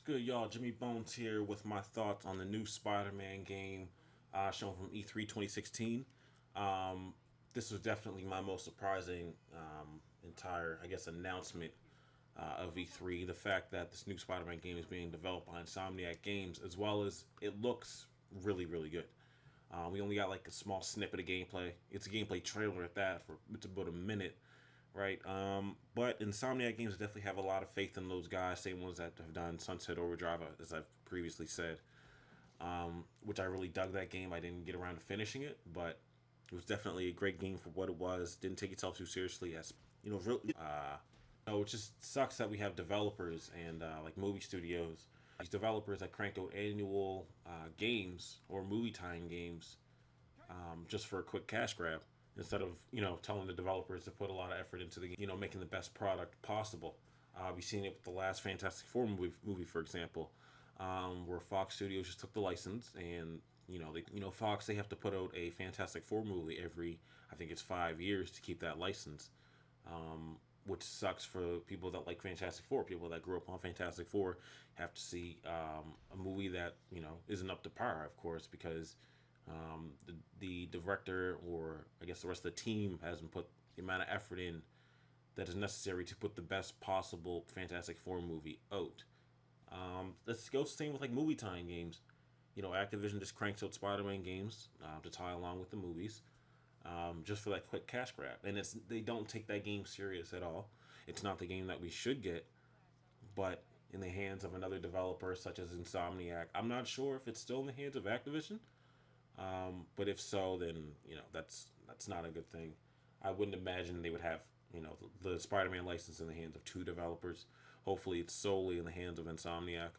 Good, y'all? Jimmy Bones here with my thoughts on the new Spider-Man game shown from E3 2016. Um, this was definitely my most surprising entire, I guess, announcement of E3. The fact that this new Spider-Man game is being developed by Insomniac Games, as well as it looks really, really good. We only got like a small snippet of gameplay. It's a gameplay trailer at that for it's about a minute, right? But Insomniac Games definitely have a lot of faith in those guys, same ones that have done Sunset Overdrive, as I've previously said. Which I really dug that game. I didn't get around to finishing it, but it was definitely a great game for what it was. Didn't take itself too seriously, as really. It just sucks that we have developers and like movie studios. These developers that crank out annual games or movie time games just for a quick cash grab instead of telling the developers to put a lot of effort into the making the best product possible. We've seen it with the last Fantastic Four movie for example, where Fox Studios just took the license and Fox, they have to put out a Fantastic Four movie every, I think it's 5 years to keep that license, which sucks for people that like Fantastic Four. People that grew up on Fantastic Four have to see a movie that isn't up to par, of course, because the director, or I guess the rest of the team, hasn't put the amount of effort in that is necessary to put the best possible Fantastic Four movie out. Let's go same with like movie tie-in games. Activision just cranks out Spider-Man games to tie along with the movies, just for that quick cash grab, and they don't take that game serious at all. It's not the game that we should get, but in the hands of another developer such as Insomniac, I'm not sure if it's still in the hands of Activision. But if so, then that's not a good thing. I wouldn't imagine they would have the Spider-Man license in the hands of two developers. Hopefully, it's solely in the hands of Insomniac,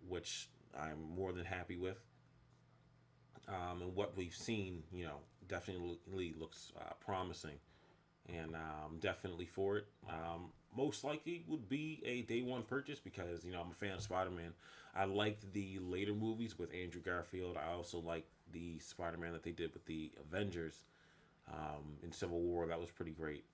which I'm more than happy with. And what we've seen, definitely looks promising, and definitely for it. Most likely would be a day one purchase because I'm a fan of Spider-Man. I liked the later movies with Andrew Garfield. I also liked the Spider-Man that they did with the Avengers in Civil War. That was pretty great.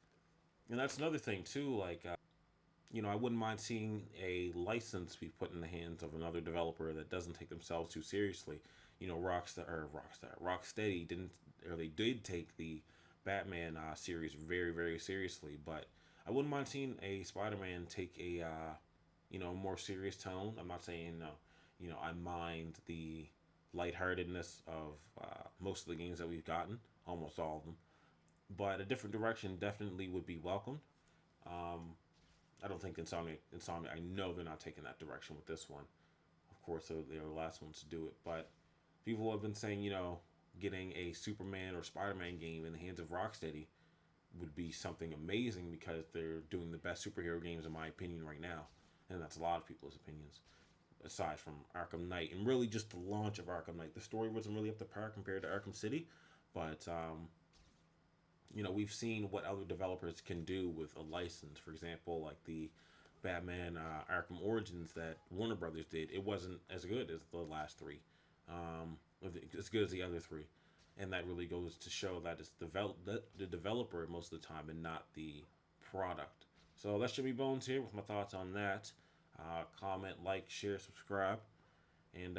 And that's another thing too. Like I wouldn't mind seeing a license be put in the hands of another developer that doesn't take themselves too seriously. Rocksteady didn't, or they did take the Batman series very, very seriously. But I wouldn't mind seeing a Spider-Man take a more serious tone. I'm not saying I mind the lightheartedness of most of the games that we've gotten, almost all of them. But a different direction definitely would be welcomed. Um, I don't think Insomnia. I know they're not taking that direction with this one. Of course, they're the last ones to do it. But people have been saying, getting a Superman or Spider-Man game in the hands of Rocksteady would be something amazing because they're doing the best superhero games, in my opinion, right now. And that's a lot of people's opinions, aside from Arkham Knight. And really just the launch of Arkham Knight. The story wasn't really up to par compared to Arkham City. But we've seen what other developers can do with a license. For example, like the Batman Arkham Origins that Warner Brothers did. It wasn't as good as the last three, as good as the other three, and that really goes to show that it's the developer most of the time and not the product. So that should be Bones here with my thoughts on that. Comment, like, share, subscribe, and